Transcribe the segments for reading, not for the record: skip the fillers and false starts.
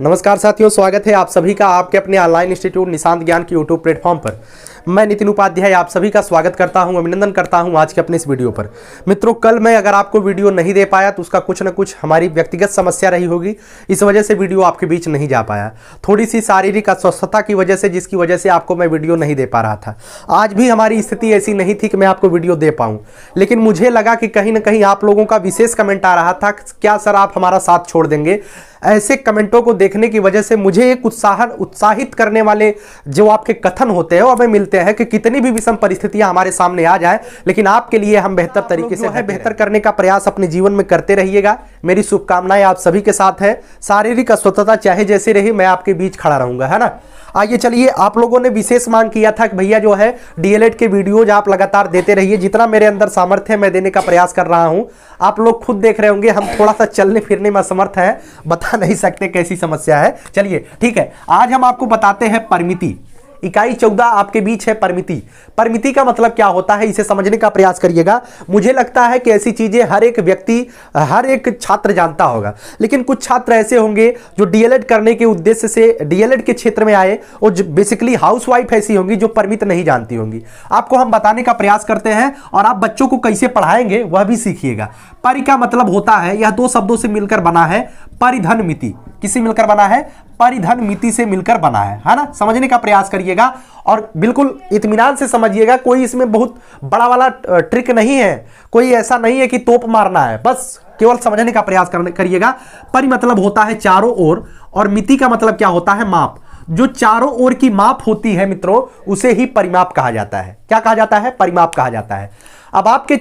नमस्कार साथियों, स्वागत है आप सभी का आपके अपने ऑनलाइन इंस्टीट्यूट निशांत ज्ञान की यूट्यूब प्लेटफॉर्म पर। मैं नितिन उपाध्याय आप सभी का स्वागत करता हूं, अभिनंदन करता हूं आज के अपने इस वीडियो पर। मित्रों, कल मैं अगर आपको वीडियो नहीं दे पाया तो उसका कुछ न कुछ हमारी व्यक्तिगत समस्या रही होगी, इस वजह से वीडियो आपके बीच नहीं जा पाया। थोड़ी सी शारीरिक अस्वस्थता की वजह से, जिसकी वजह से आपको मैं वीडियो नहीं दे पा रहा था। आज भी हमारी स्थिति ऐसी नहीं थी कि मैं आपको वीडियो दे पाऊँ, लेकिन मुझे लगा कि कहीं ना कहीं आप लोगों का विशेष कमेंट आ रहा था, क्या सर आप हमारा साथ छोड़ देंगे। ऐसे कमेंटों को देखने की वजह से मुझे एक उत्साहित करने वाले जो आपके कथन होते हैं वो हमें मिलते हैं कि कितनी भी विषम परिस्थितियां हमारे सामने आ जाए, लेकिन आपके लिए हम बेहतर तरीके से बेहतर करने का प्रयास अपने जीवन में करते रहिएगा। मेरी शुभकामनाएं आप सभी के साथ है। शारीरिक अस्वस्थता चाहे जैसे रही, मैं आपके बीच खड़ा रहूंगा, है ना। आइए चलिए, आप लोगों ने विशेष मांग किया था कि भैया जो है डीएलएड के वीडियोज आप लगातार देते रहिए। जितना मेरे अंदर सामर्थ्य है मैं देने का प्रयास कर रहा हूं। आप लोग खुद देख रहे होंगे, हम थोड़ा सा चलने फिरने में असमर्थ है, बता नहीं सकते कैसी समस्या है। चलिए ठीक है, आज हम आपको बताते हैं परिमिति। इकाई 14 आपके बीच है परिमिति। परिमिति का मतलब क्या होता है, इसे समझने का प्रयास करिएगा। मुझे लगता है कि ऐसी चीजें हर एक व्यक्ति, हर एक छात्र जानता होगा, लेकिन कुछ छात्र ऐसे होंगे जो डीएलएड करने के उद्देश्य से डीएलएड के क्षेत्र में आए और बेसिकली हाउसवाइफ ऐसी होंगी जो परिमित नहीं जानती होंगी। आपको हम बताने का प्रयास करते हैं और आप बच्चों को कैसे पढ़ाएंगे वह भी सीखिएगा। परि का मतलब होता है, यह दो शब्दों से मिलकर बना है, परिधन मिति। किससे मिलकर बना है? परिधन मिति से मिलकर बना है ना। समझने का प्रयास करिएगा और बिल्कुल इत्मीनान से समझिएगा। कोई इसमें बहुत बड़ा वाला ट्रिक नहीं है, कोई ऐसा नहीं है कि तोप मारना है, बस केवल समझने का प्रयास करिएगा। परि मतलब होता है चारों ओर, और मिति का मतलब क्या होता है? माप। जो चारों ओर की माप होती है मित्रों, उसे ही परिमाप कहा जाता है। क्या कहा जाता है? परिमाप कहा जाता है। अब आपके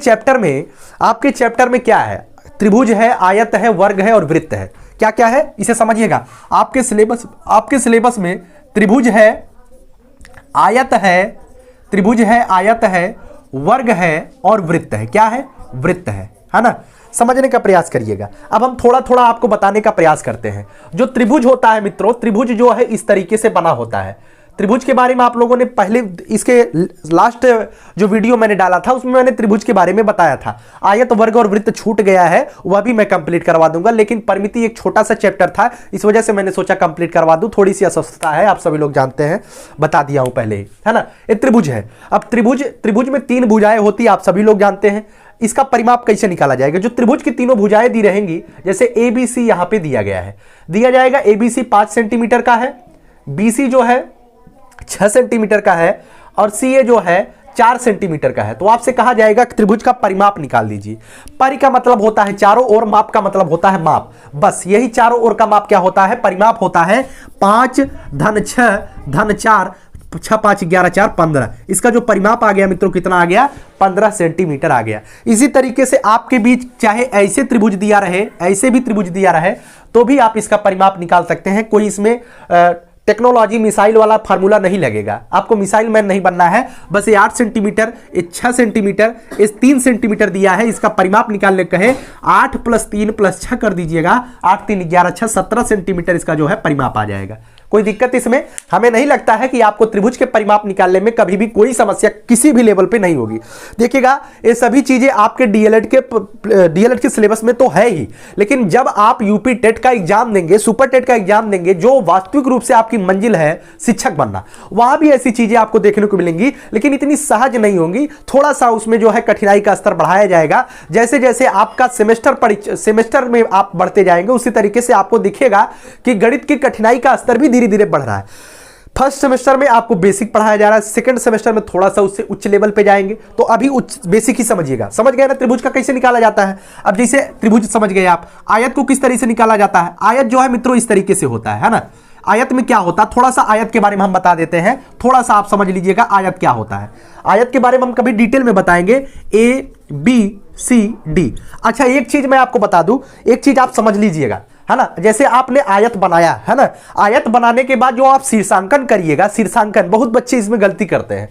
चैप्टर में क्या है? त्रिभुज है, आयत है, वर्ग है और वृत्त है। क्या क्या है इसे समझिएगा। आपके सिलेबस में त्रिभुज है, आयत है, वर्ग है और वृत्त है। क्या है? वृत्त है ना। समझने का प्रयास करिएगा। अब हम थोड़ा थोड़ा आपको बताने का प्रयास करते हैं। जो त्रिभुज होता है मित्रों, त्रिभुज जो है इस तरीके से बना होता है। त्रिभुज के बारे में आप लोगों ने पहले, इसके लास्ट जो वीडियो मैंने डाला था उसमें मैंने त्रिभुज के बारे में बताया था। आयत, वर्ग और वृत्त छूट गया है, वह भी मैं कंप्लीट करवा दूंगा, लेकिन परिमिति एक छोटा सा चैप्टर था, इस वजह से मैंने सोचा कंप्लीट करवा दूं। थोड़ी सी अस्वस्थता है, आप सभी लोग जानते हैं, बता दिया हूं पहले ही, है ना। ये त्रिभुज है। अब त्रिभुज में 3 भुजाएं होती है, आप सभी लोग जानते हैं। इसका परिमाप कैसे निकाला जाएगा? जो त्रिभुज की तीनों भुजाएं दी रहेंगी, जैसे ABC यहां पे दिया गया है, दिया जाएगा ABC 5 सेंटीमीटर का है, BC जो है 6 सेंटीमीटर का है और CA जो है 4 सेंटीमीटर का है। तो आपसे कहा जाएगा कि त्रिभुज का परिमाप निकाल दीजिए। परि का मतलब होता है चारों ओर, माप का मतलब होता है माप। बस यही चारों ओर का माप क्या होता है? परिमाप होता है। 5 धन 6 धन 4, 6 5 11 4 15। इसका जो परिमाप आ गया मित्रों, कितना आ गया? 15 सेंटीमीटर आ गया। इसी तरीके से आपके बीच चाहे ऐसे त्रिभुज दिया रहे, ऐसे भी त्रिभुज दिया रहे, तो भी आप इसका परिमाप निकाल सकते हैं। कोई इसमें टेक्नोलॉजी मिसाइल वाला फार्मूला नहीं लगेगा। आपको मिसाइल मैन नहीं बनना है। बस ये 8 सेंटीमीटर, ये 6 सेंटीमीटर, ये 3 सेंटीमीटर दिया है, इसका परिमाप निकालने कहे 8 + 3 + 6 कर दीजिएगा। 8 3 11 6 17 सेंटीमीटर इसका जो है परिमाप आ जाएगा। कोई दिक्कत इसमें हमें नहीं लगता है कि आपको त्रिभुज के परिमाप निकालने में कभी भी कोई समस्या किसी भी लेवल पे नहीं होगी। देखिएगा, ये सभी चीजें आपके डीएलएड के सिलेबस में तो है ही, लेकिन जब आप यूपी टेट का एग्जाम देंगे, सुपर टेट का एग्जाम देंगे, जो वास्तविक रूप से आपकी मंजिल है शिक्षक बनना, वहां भी ऐसी चीजें आपको देखने को मिलेंगी, लेकिन इतनी सहज नहीं होंगी। थोड़ा सा उसमें जो है कठिनाई का स्तर बढ़ाया जाएगा। जैसे जैसे आपका सेमेस्टर में आप बढ़ते जाएंगे, उसी तरीके से आपको दिखेगा कि गणित की कठिनाई का स्तर भी धीरे धीरे बढ़ रहा है। फर्स्ट सेमेस्टर में आपको बेसिक पढ़ाया जा रहा है, सेकंड सेमेस्टर में थोड़ा सा उससे उच्च लेवल पे जाएंगे, तो अभी बेसिक ही समझिएगा। समझ गए ना त्रिभुज का कैसे निकाला जाता है? अब जैसे त्रिभुज समझ गए आप, आयत को किस तरीके से निकाला जाता है? आयत जो है मित्रों इस तरीके से होता है ना। आयत में क्या होता है, थोड़ा सा आयत के बारे में हम बता देते हैं, थोड़ा सा आप समझ लीजिएगा आयत क्या होता है। आयत के बारे में हम कभी डिटेल में बताएंगे, ABCD। अच्छा, एक चीज मैं आपको बता दूं, एक चीज आप समझ लीजिएगा, है ना। जैसे आपने आयत बनाया है ना, आयत बनाने के बाद जो आप शीर्षांकन करिएगा, शीर्षांकन बहुत बच्चे इसमें गलती करते हैं।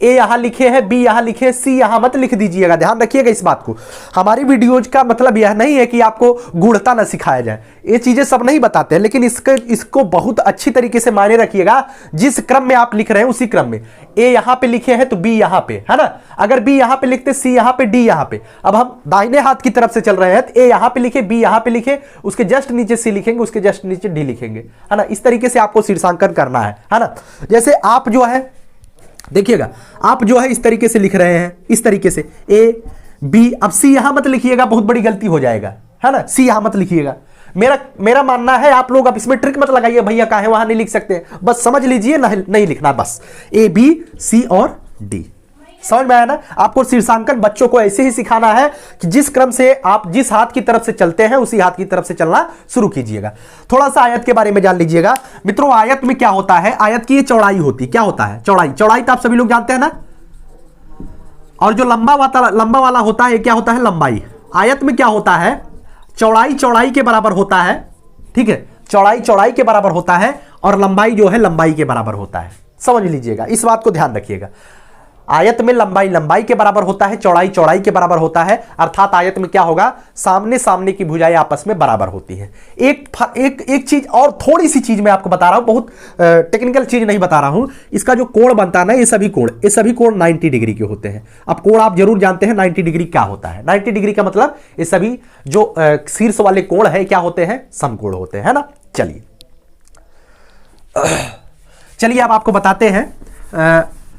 ए यहां लिखे हैं, बी यहां लिखे, सी यहां मत लिख दीजिएगा, ध्यान रखिएगा इस बात को। हमारी वीडियोज का मतलब यह नहीं है कि आपको गूढ़ता ना सिखाया जाए, ये चीजें सब नहीं बताते हैं, लेकिन इसको बहुत अच्छी तरीके से मायने रखिएगा। जिस क्रम में आप लिख रहे हैं उसी क्रम में, ए यहां पे लिखे हैं तो बी यहां पे, है ना। अगर बी यहां पे लिखते, सी यहां पे, डी यहां पे। अब हम दाहिने हाथ की तरफ से चल रहे हैं तो ए यहां पे लिखे, बी यहां पे लिखे, उसके जस्ट नीचे सी लिखेंगे, उसके जस्ट नीचे डी लिखेंगे, है ना। इस तरीके से आपको शीर्षांकन करना है ना। जैसे आप जो है देखिएगा, आप जो है इस तरीके से लिख रहे हैं, इस तरीके से ए बी। अब सी यहां मत लिखिएगा, बहुत बड़ी गलती हो जाएगा, है ना। सी यहां मत लिखिएगा। मेरा मानना है आप लोग अब इसमें ट्रिक मत लगाइए, भैया काहे वहां नहीं लिख सकते, बस समझ लीजिए, नहीं लिखना, बस ए बी सी और डी। समझ में आया ना। आपको शीर्षांकन बच्चों को ऐसे ही सिखाना है कि जिस क्रम से आप जिस हाथ की तरफ से चलते हैं उसी हाथ की तरफ से चलना शुरू कीजिएगा। थोड़ा सा आयत के बारे में जान लीजिएगा मित्रों। आयत में क्या होता है, आयत की ये चौड़ाई होती है। क्या होता है चौड़ाई? चौड़ाई तो आप सभी लोग जानते हैं ना। और जो लंबा वाला होता है, क्या होता है? लंबाई। आयत में क्या होता है, चौड़ाई चौड़ाई के बराबर होता है, ठीक है। चौड़ाई चौड़ाई के बराबर होता है और लंबाई जो है लंबाई के बराबर होता है। समझ लीजिएगा, इस बात को ध्यान रखिएगा। आयत में लंबाई लंबाई के बराबर होता है, चौड़ाई चौड़ाई के बराबर होता है, अर्थात आयत में क्या होगा, सामने सामने की भुजाएं आपस में बराबर होती हैं। एक चीज और, थोड़ी सी चीज मैं आपको बता रहा हूं, बहुत टेक्निकल चीज नहीं बता रहा हूं। इसका जो कोण बनता है ना, ये सभी कोण 90 डिग्री के होते हैं। अब कोण आप जरूर जानते हैं 90 डिग्री क्या होता है। 90 डिग्री का मतलब ये सभी जो शीर्ष वाले कोण है क्या होते हैं, समकोण होते हैं, है ना। चलिए अब आपको बताते हैं,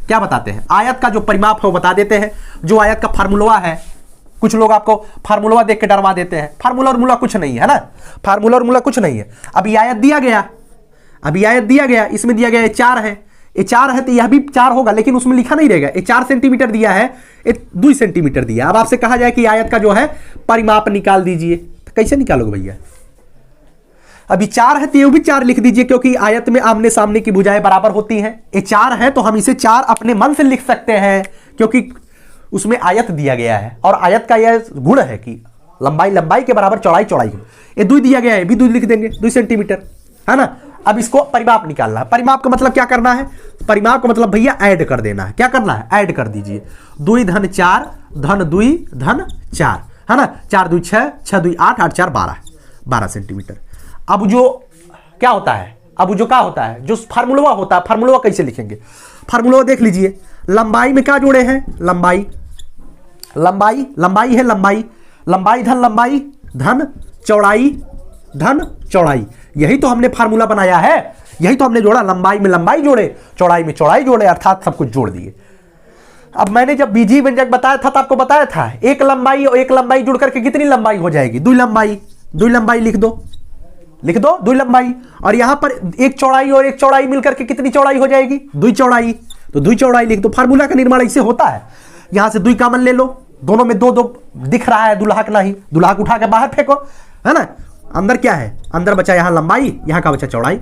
क्या बताते हैं, आयत का जो परिमाप है वो बता देते हैं। जो आयत का फार्मूला है, कुछ लोग आपको फार्मूला देख के डरवा देते हैं, फार्मूला और मूला कुछ नहीं है ना, फार्मूला और मूला कुछ नहीं है। अभी आयत दिया गया, इसमें दिया गया 4 है, ये 4 है तो यह भी 4 होगा, लेकिन उसमें लिखा नहीं रहेगा। ये 4 सेंटीमीटर दिया है, ये 2 सेंटीमीटर दिया। अब आपसे कहा जाए कि आयत का जो है परिमाप निकाल दीजिए, तो कैसे निकालोगे भैया? अभी 4 है तो ये भी 4 लिख दीजिए, क्योंकि आयत में आमने सामने की भुजाएं बराबर होती हैं। ये 4 है तो हम इसे 4 अपने मन से लिख सकते हैं, क्योंकि उसमें आयत दिया गया है और आयत का यह गुण है कि लंबाई लंबाई के बराबर, चौड़ाई चौड़ाई। ये 2 दिया गया है, भी 2 लिख देंगे, 2 सेंटीमीटर, है ना। अब इसको परिमाप निकालना है। परिमाप का मतलब क्या करना है? परिमाप का मतलब भैया ऐड कर देना है। क्या करना है? ऐड कर दीजिए। 2 धन 4 धन 2 धन 4, है ना। 4 2 6, 6 2 8, 8 4 12 सेंटीमीटर। अब जो क्या होता है, अब जो क्या होता है, जो फार्मूला होता है, फार्मूला कैसे लिखेंगे? फार्मूला देख लीजिए। लंबाई में क्या जोड़े हैं? लंबाई है, लंबाई धन चौड़ाई। यही तो हमने फार्मूला बनाया है, यही तो हमने जोड़ा। लंबाई में लंबाई जोड़े, चौड़ाई में चौड़ाई जोड़े, अर्थात सब कुछ जोड़ दिए। अब मैंने जब बीजी व्यंजक बताया था तो आपको बताया था एक लंबाई और एक लंबाई जुड़ करके कितनी लंबाई हो जाएगी? 2 लंबाई लिख दो 2 लंबाई। और यहां पर एक चौड़ाई और एक चौड़ाई मिलकर के कितनी चौड़ाई हो जाएगी? 2 चौड़ाई। तो 2 चौड़ाई लिख दो। फार्मूला का निर्माण ऐसे होता है। यहां से 2 कॉमन ले लो, दोनों में 2 दिख रहा है, दुल्हा का नहीं, दुल्हा को उठा के बाहर फेंको, है ना। अंदर क्या है? अंदर बचा यहां लंबाई, यहां का बचा चौड़ाई।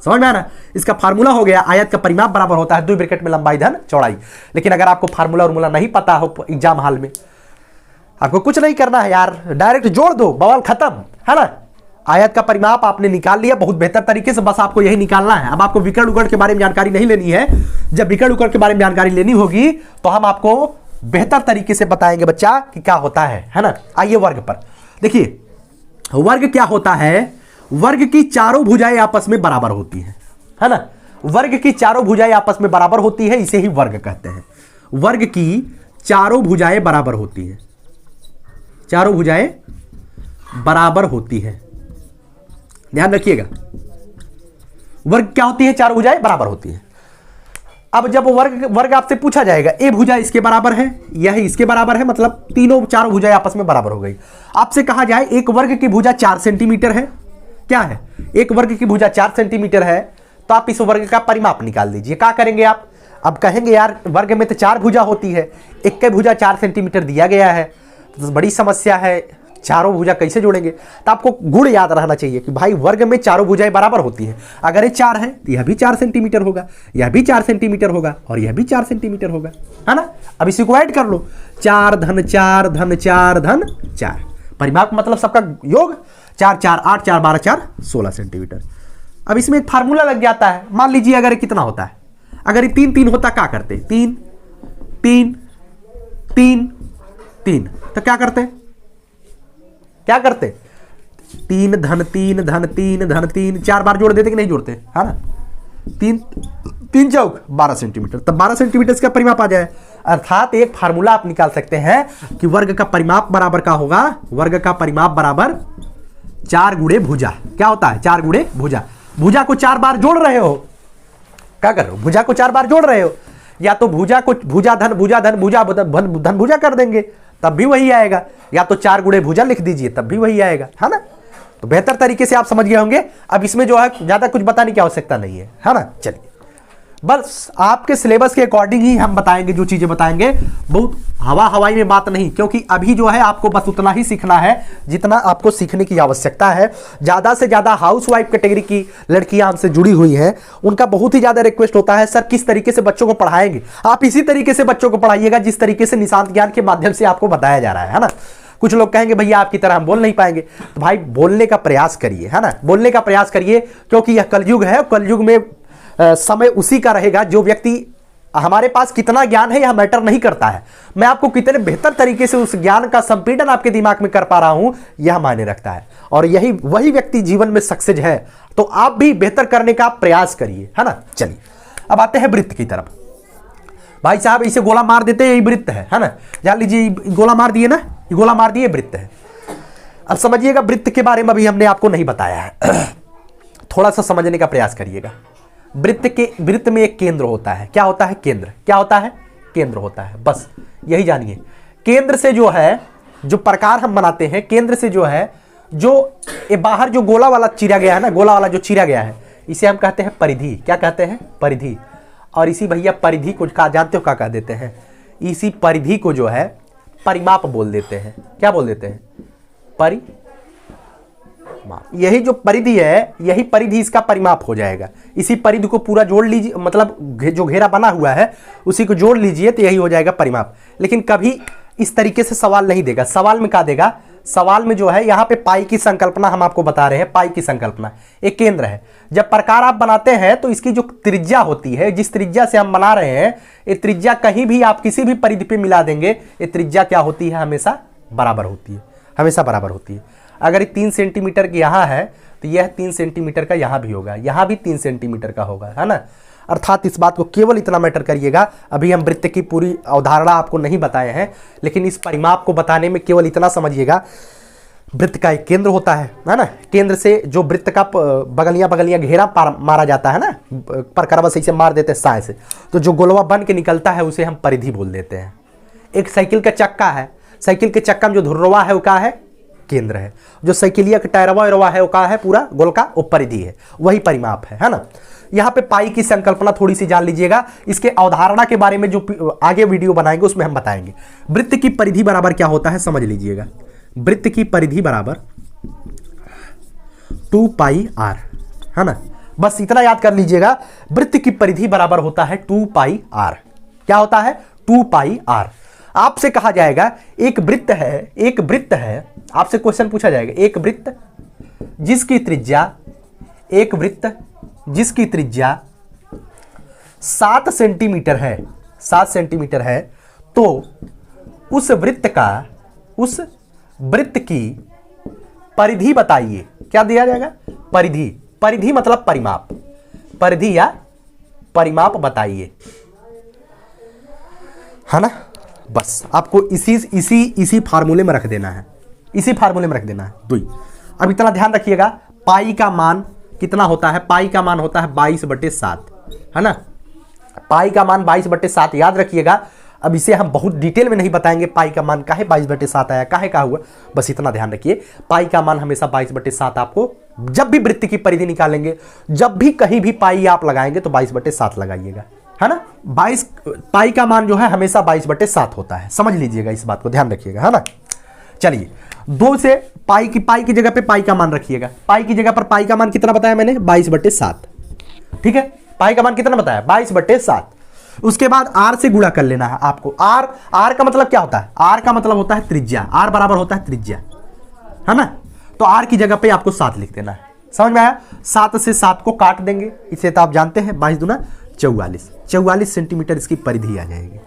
समझ में आया ना। इसका फार्मूला हो गया, आयत का परिमाप बराबर होता है 2 ब्रैकेट में लंबाई धन चौड़ाई। लेकिन अगर आपको फार्मूला और मूला नहीं पता हो एग्जाम हाल में, आपको कुछ नहीं करना है यार, डायरेक्ट जोड़ दो, बवाल खत्म, है ना। आयत का परिमाप आपने निकाल लिया बहुत बेहतर तरीके से, बस आपको यही निकालना है। अब आपको विकर्ण उकर्ण के बारे में जानकारी नहीं लेनी है। जब विकर्ण उकर्ण के बारे में जानकारी लेनी होगी तो हम आपको बेहतर तरीके से बताएंगे बच्चा कि क्या होता है ना। आइए वर्ग पर देखिए, वर्ग क्या होता है? वर्ग की चारों भुजाएं आपस में बराबर होती हैं, है ना। वर्ग की चारों भुजाएं आपस में बराबर होती है, इसे ही वर्ग कहते हैं। वर्ग की चारों भुजाएं बराबर होती हैं, चारों भुजाएं बराबर होती है, ध्यान रखिएगा। वर्ग क्या होती है? चारों भुजाएं बराबर होती है। अब जब वर्ग आपसे पूछा जाएगा, ए भुजा इसके बराबर है, यह इसके बराबर है, मतलब चारों भुजाएं आपस में बराबर हो गई। आपसे कहा जाए एक वर्ग की भुजा 4 सेंटीमीटर है, क्या है? एक वर्ग की भुजा 4 सेंटीमीटर है, तो आप इस वर्ग का परिमाप निकाल लीजिए। क्या करेंगे आप? अब कहेंगे यार वर्ग में तो 4 भुजा होती है, एक की भुजा 4 सेंटीमीटर दिया गया है, तो बड़ी समस्या है, चारों भुजा कैसे जोड़ेंगे? तो आपको गुण याद रहना चाहिए कि भाई वर्ग में चारों भुजाएं बराबर होती हैं। अगर ये 4 है तो यह भी 4 सेंटीमीटर होगा, यह भी 4 सेंटीमीटर होगा और यह भी 4 सेंटीमीटर होगा, है ना। अब इसी को ऐड कर लो, 4 धन 4 धन 4 धन 4। परिमाप मतलब सबका योग 4 4 8 4 12 4 16 सेंटीमीटर। अब इसमें एक फार्मूला लग जाता है। मान लीजिए अगर कितना होता है, अगर ये 3 3 होता क्या करते? 3 3 3 3, तो क्या करते, क्या करते, 3 धन 3 धन 3 धन 3, 4 बार जोड़ देते कि नहीं जोड़ते, है ना। 3 3 चौक 12 सेंटीमीटर, तब 12 सेंटीमीटर का परिमाप आ जाए। अर्थात एक फार्मूला आप निकाल सकते हैं कि वर्ग का परिमाप बराबर का होगा, वर्ग का परिमाप बराबर 4 गुणे भुजा। क्या होता है 4 गुणे भुजा। भुजा को 4 बार जोड़ रहे हो, क्या कर रहे हो, भुजा को 4 बार जोड़ रहे हो, या तो भुजा को भुजा धन भुजा धन भुजा धन भुजा कर देंगे तब भी वही आएगा, या तो 4 गुणे भुजा लिख दीजिए तब भी वही आएगा, है ना। तो बेहतर तरीके से आप समझ गए होंगे। अब इसमें जो है ज्यादा कुछ बताने की आवश्यकता नहीं है ना। चलिए, बस आपके सिलेबस के अकॉर्डिंग ही हम बताएंगे, जो चीजें बताएंगे बहुत हवाई में बात नहीं, क्योंकि अभी जो है आपको बस उतना ही सीखना है जितना आपको सीखने की आवश्यकता है। ज्यादा से ज्यादा हाउसवाइफ कैटेगरी की लड़कियां हमसे जुड़ी हुई हैं, उनका बहुत ही ज्यादा रिक्वेस्ट होता है, सर किस तरीके से बच्चों को पढ़ाएंगे। आप इसी तरीके से बच्चों को पढ़ाइएगा जिस तरीके से निशांत ज्ञान के माध्यम से आपको बताया जा रहा है ना। कुछ लोग कहेंगे भैया आपकी तरह हम बोल नहीं पाएंगे, तो भाई बोलने का प्रयास करिए, है ना, बोलने का प्रयास करिए, क्योंकि यह कलयुग है। कलयुग में समय उसी का रहेगा जो व्यक्ति, हमारे पास कितना ज्ञान है यह मैटर नहीं करता है, मैं आपको कितने बेहतर तरीके से उस ज्ञान का संपीड़न आपके दिमाग में कर पा रहा हूं यह मायने रखता है, और यही वही व्यक्ति जीवन में सक्सेस है। तो आप भी बेहतर करने का प्रयास करिए, है ना। चलिए अब आते हैं वृत्त की तरफ। भाई साहब इसे गोला मार देते यही वृत्त है ना, जान लीजिए गोला मार दिए ना, गोला मार दिए वृत्त है। अब समझिएगा वृत्त के बारे में अभी हमने आपको नहीं बताया है, थोड़ा सा समझने का प्रयास करिएगा। वृत्त में एक केंद्र होता है। क्या होता है, केंद्र। क्या होता है, केंद्र होता है, बस यही जानिए। केंद्र से जो है, जो प्रकार हम बनाते हैं, केंद्र से जो है, जो ये बाहर जो गोला वाला चीरा गया है ना, गोला वाला जो चीरा गया है, इसे हम कहते हैं परिधि। क्या कहते हैं, परिधि। और इसी भैया परिधि को कहा, जानते हो क्या कह देते हैं, इसी परिधि को जो है परिमाप बोल देते हैं। क्या बोल देते हैं, परिमाप। यही जो परिधि है, यही परिधि इसका परिमाप हो जाएगा। इसी परिधि को पूरा जोड़ लीजिए, मतलब जो घेरा बना हुआ है उसी को जोड़ लीजिए तो यही हो जाएगा परिमाप। लेकिन कभी इस तरीके से सवाल नहीं देगा। सवाल में क्या देगा, सवाल में जो है यहाँ पे पाई की संकल्पना हम आपको बता रहे हैं। पाई की संकल्पना एक केंद्र है। जब प्रकार आप बनाते हैं तो इसकी जो त्रिज्या होती है, जिस त्रिज्या से हम बना रहे हैं, ये त्रिज्या कहीं भी आप किसी भी परिधि पे मिला देंगे, ये त्रिज्या क्या होती है, हमेशा बराबर होती है, हमेशा बराबर होती है। अगर ये 3 सेंटीमीटर की यहाँ है तो यह 3 सेंटीमीटर का यहाँ भी होगा, यहाँ भी 3 सेंटीमीटर का होगा, है ना। अर्थात इस बात को केवल इतना मैटर करिएगा। अभी हम वृत्त की पूरी अवधारणा आपको नहीं बताए हैं, लेकिन इस परिमाप को बताने में केवल इतना समझिएगा, वृत्त का एक केंद्र होता है ना। केंद्र से जो वृत्त का बगलियां घेरा मारा जाता है ना, परकरवा से इसे मार देते हैं साय से, तो जो गोलवा बन के निकलता है उसे हम परिधि बोल देते हैं। एक साइकिल का चक्का है, साइकिल के चक्का में जो धुर्रवा है वो क्या है, केंद्र है। जो साइकिलिया का टायरवा है वो क्या है, पूरा गोल का, वो परिधि है, वही परिमाप है ना। यहाँ पे पाई की संकल्पना थोड़ी सी जान लीजिएगा। इसके अवधारणा के बारे में जो आगे वीडियो बनाएंगे उसमें हम बताएंगे। वृत्त की परिधि बराबर क्या होता है समझ लीजिएगा। वृत्त की परिधि बराबर 2 पाई r, है ना। बस इतना याद कर लीजिएगा, वृत्त की परिधि बराबर होता है 2 पाई r। क्या होता है, 2 पाई r। आपसे कहा जाएगा एक वृत्त है, एक वृत्त है, आपसे क्वेश्चन पूछा जाएगा, एक वृत्त जिसकी त्रिज्या, एक वृत्त जिसकी त्रिज्या 7 सेंटीमीटर है, 7 सेंटीमीटर है, तो उस वृत्त का, उस वृत्त की परिधि बताइए। क्या दिया जाएगा, परिधि। परिधि मतलब परिमाप, परिधि या परिमाप बताइए, है ना। बस आपको इसी फार्मूले में रख देना है, इसी फार्मूले में रख देना है। 2। अब इतना ध्यान रखिएगा, पाई का मान कितना होता है, पाई का मान होता है 22/7, है ना। पाई का मान 22/7 याद रखिएगा। अब इसे हम बहुत डिटेल में नहीं बताएंगे, पाई का मान काहे 22/7 आया, काहे का हुआ, बस इतना ध्यान रखिए। पाई का मान हमेशा 22/7 आपको, जब भी वृत्त की परिधि निकालेंगे, जब भी कहीं भी पाई आप लगाएंगे तो 22/7 लगाइएगा, है ना। 22 पाई का मान जो है हमेशा 22/7 होता है, समझ लीजिएगा, इस बात को ध्यान रखिएगा, है ना। चलिए 2 से पाई की जगह पे पाई का मान रखिएगा। पाई की जगह पर पाई का मान कितना बताया मैंने, 22/7, ठीक है। पाई का मान कितना बताया, 22/7। उसके बाद r से गुणा कर लेना है आपको। r का मतलब क्या होता है, r का मतलब होता है त्रिज्या, r बराबर होता है त्रिज्या, है ना। तो r की जगह पे आपको 7 लिख देना है, समझ में आया। 7 से 7 को काट देंगे, इसे तो आप जानते हैं, 22 दूना 44 सेंटीमीटर इसकी परिधि आ जाएगी।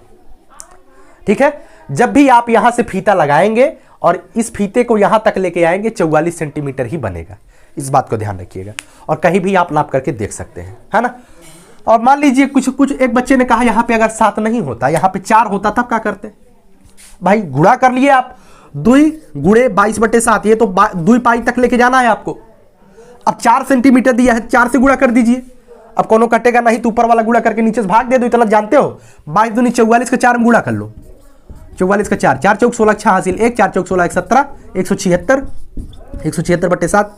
ठीक है। जब भी आप यहां से फीता लगाएंगे और इस फीते को यहां तक लेके आएंगे 44 सेंटीमीटर ही बनेगा, इस बात को ध्यान रखिएगा। और कहीं भी आप नाप करके देख सकते हैं, है ना। और मान लीजिए कुछ एक बच्चे ने कहा यहां पे अगर 7 नहीं होता, यहां पे 4 होता, तब क्या करते? भाई गुणा कर लिए आप, 2 गुणे 22/7, ये तो 2 पाई तक लेके जाना है आपको। अब 4 सेंटीमीटर दिया है, 4 से गुणा कर दीजिए। अब कोनो कटेगा नहीं तो ऊपर वाला गुणा करके नीचे से भाग दे दो, इतना जानते हो। 22 दूनी 44 का 4 में गुणा कर लो, 44 का 4, 4 चौक 16, 6 हासिल 1, 4 चौक 16, 17, 176, 176/7,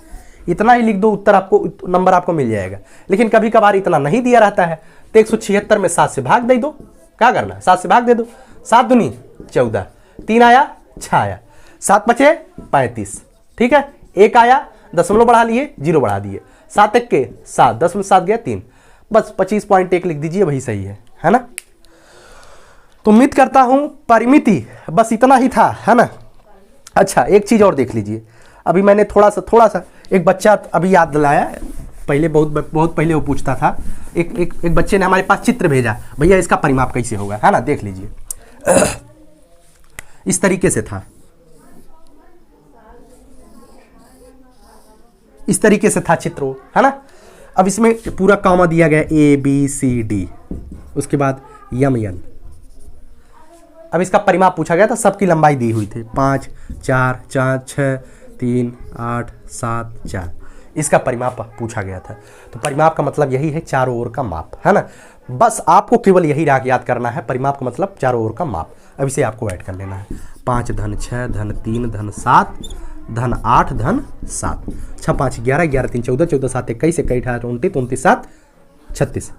इतना ही लिख दो, उत्तर आपको, नंबर आपको मिल जाएगा। लेकिन कभी कभार इतना नहीं दिया रहता है तो 176 में 7 से भाग दे दो। क्या करना है, 7 से भाग दे दो। 7 दूनी 14, 3 आया 6 आया, 7 बचे 35, ठीक है। 1 आया, दशमलव बढ़ा लिए, 0 बढ़ा दिए, 7 1 के 7, 10 में 7 गया 3, बस 25.1 लिख दीजिए, वही सही है ना। तो उम्मीद करता हूं परिमिति बस इतना ही था, है ना। अच्छा एक चीज और देख लीजिए, अभी मैंने थोड़ा सा एक बच्चा अभी याद दिलाया, पहले बहुत पहले वो पूछता था। एक बच्चे ने हमारे पास चित्र भेजा, भैया इसका परिमाप कैसे होगा, है ना। देख लीजिए इस तरीके से था, इस तरीके से था चित्र, है ना। अब इसमें पूरा कॉमा दिया गया ABCD, उसके बाद यम। अब इसका परिमाप पूछा गया था, सबकी लंबाई दी हुई थी 5 4 4 6 3 8 7 4, इसका परिमाप पूछा गया था। तो परिमाप का मतलब यही है, चारों ओर का माप, है ना। बस आपको केवल यही याद करना है, परिमाप का मतलब चारों ओर का माप। अब इसे आपको ऐड कर लेना है, 5 धन 6 धन 3 धन 7 धन 8 धन 7, 6 5 11, 11 3 14, 14 7 21, 21 18 29, 29 7 36,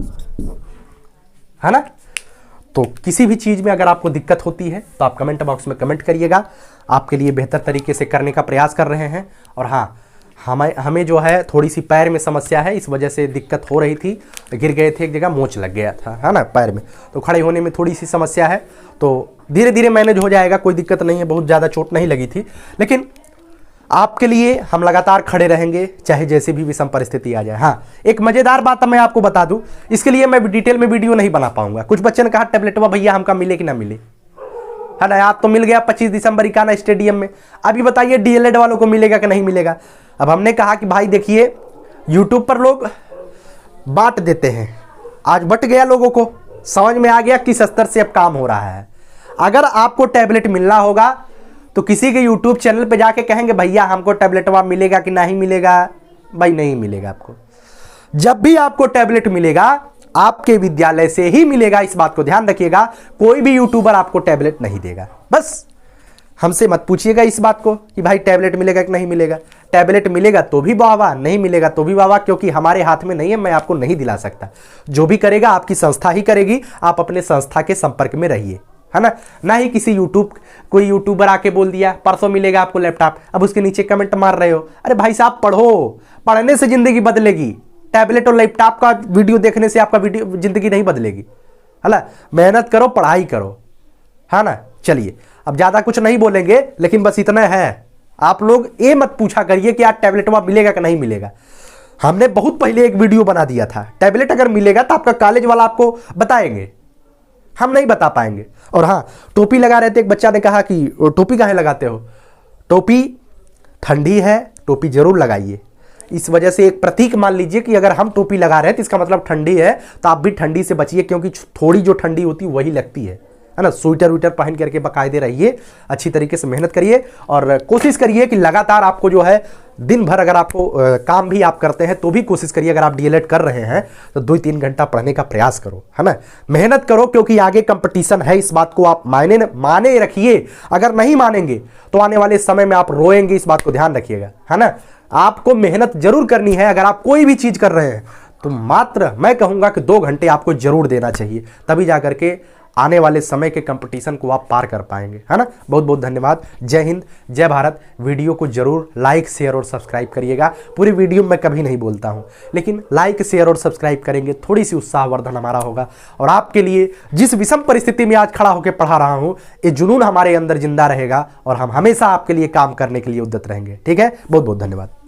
है ना। तो किसी भी चीज़ में अगर आपको दिक्कत होती है तो आप कमेंट बॉक्स में कमेंट करिएगा, आपके लिए बेहतर तरीके से करने का प्रयास कर रहे हैं। और हाँ, हमें जो है थोड़ी सी पैर में समस्या है, इस वजह से दिक्कत हो रही थी, गिर गए थे, एक जगह मोच लग गया था, है ना, पैर में, तो खड़े होने में थोड़ी सी समस्या है। तो धीरे धीरे मैनेज हो जाएगा, कोई दिक्कत नहीं है, बहुत ज़्यादा चोट नहीं लगी थी। लेकिन आपके लिए हम लगातार खड़े रहेंगे, चाहे जैसी भी विषम परिस्थिति आ जाए। हाँ, एक मजेदार बात मैं आपको बता दूं, इसके लिए मैं डिटेल में वीडियो नहीं बना पाऊंगा। कुछ बच्चे ने कहा टैबलेटवा भैया हमका मिले कि ना मिले, है ना। आज तो मिल गया 25 दिसंबर इकाना स्टेडियम में, अभी बताइए DLED वालों को मिलेगा कि नहीं मिलेगा। अब हमने कहा कि भाई देखिए, यूट्यूब पर लोग बांट देते हैं, आज बट गया, लोगों को समझ में आ गया किस स्तर से अब काम हो रहा है। अगर आपको टैबलेट मिलना होगा तो किसी के यूट्यूब चैनल पे जाके कहेंगे भैया हमको टैबलेटवा मिलेगा कि नहीं मिलेगा, भाई नहीं मिलेगा आपको। जब भी आपको टैबलेट मिलेगा आपके विद्यालय से ही मिलेगा, इस बात को ध्यान रखिएगा। कोई भी यूट्यूबर आपको टैबलेट नहीं देगा। बस हमसे मत पूछिएगा इस बात को कि भाई टैबलेट मिलेगा कि नहीं मिलेगा। टैबलेट मिलेगा तो भी वाह वाह, नहीं मिलेगा तो भी वाह वाह, क्योंकि हमारे हाथ में नहीं है, मैं आपको नहीं दिला सकता। जो भी करेगा आपकी संस्था ही करेगी, आप अपने संस्था के संपर्क में रहिए, है ना ही किसी कोई यूट्यूबर आके बोल दिया परसों मिलेगा आपको लैपटॉप, अब उसके नीचे कमेंट मार रहे हो। अरे भाई साहब पढ़ो, पढ़ने से जिंदगी बदलेगी, टैबलेट और लैपटॉप का वीडियो देखने से आपका जिंदगी नहीं बदलेगी, है ना। मेहनत करो, पढ़ाई करो, है ना। चलिए अब ज्यादा कुछ नहीं बोलेंगे, लेकिन बस इतना है, आप लोग ये मत पूछा करिए कि आज टैबलेट वहां मिलेगा कि नहीं मिलेगा। हमने बहुत पहले एक वीडियो बना दिया था, टैबलेट अगर मिलेगा तो आपका कॉलेज वाला आपको बताएंगे, हम नहीं बता पाएंगे। और हाँ, टोपी लगा रहे थे, एक बच्चा ने कहा कि टोपी काहे लगाते हो, टोपी ठंडी है, टोपी जरूर लगाइए। इस वजह से एक प्रतीक मान लीजिए कि अगर हम टोपी लगा रहे हैं तो इसका मतलब ठंडी है, तो आप भी ठंडी से बचिए, क्योंकि थोड़ी जो ठंडी होती है वही लगती है ना। स्वेटर वीटर पहन करके बाकायदे रहिए, अच्छी तरीके से मेहनत करिए और कोशिश करिए कि लगातार आपको जो है दिन भर अगर आपको काम भी आप करते हैं तो भी कोशिश करिए, अगर आप DLED कर रहे हैं तो 2-3 घंटा पढ़ने का प्रयास करो, है ना। मेहनत करो, क्योंकि आगे कंपटीशन है, इस बात को आप माने रखिए। अगर नहीं मानेंगे तो आने वाले समय में आप रोएंगे, इस बात को ध्यान रखिएगा, है ना। आपको मेहनत जरूर करनी है। अगर आप कोई भी चीज कर रहे हैं तो मात्र मैं कहूंगा कि 2 घंटे आपको जरूर देना चाहिए, तभी जाकर के आने वाले समय के कंपटीशन को आप पार कर पाएंगे, है ना। बहुत बहुत धन्यवाद। जय हिंद, जय भारत। वीडियो को जरूर लाइक, शेयर और सब्सक्राइब करिएगा। पूरी वीडियो में कभी नहीं बोलता हूं, लेकिन लाइक, शेयर और सब्सक्राइब करेंगे, थोड़ी सी उत्साहवर्धन हमारा होगा। और आपके लिए जिस विषम परिस्थिति में आज खड़ा होकर पढ़ा रहा हूं, ये जुनून हमारे अंदर जिंदा रहेगा और हम हमेशा आपके लिए काम करने के लिए उद्यत रहेंगे। ठीक है, बहुत बहुत धन्यवाद।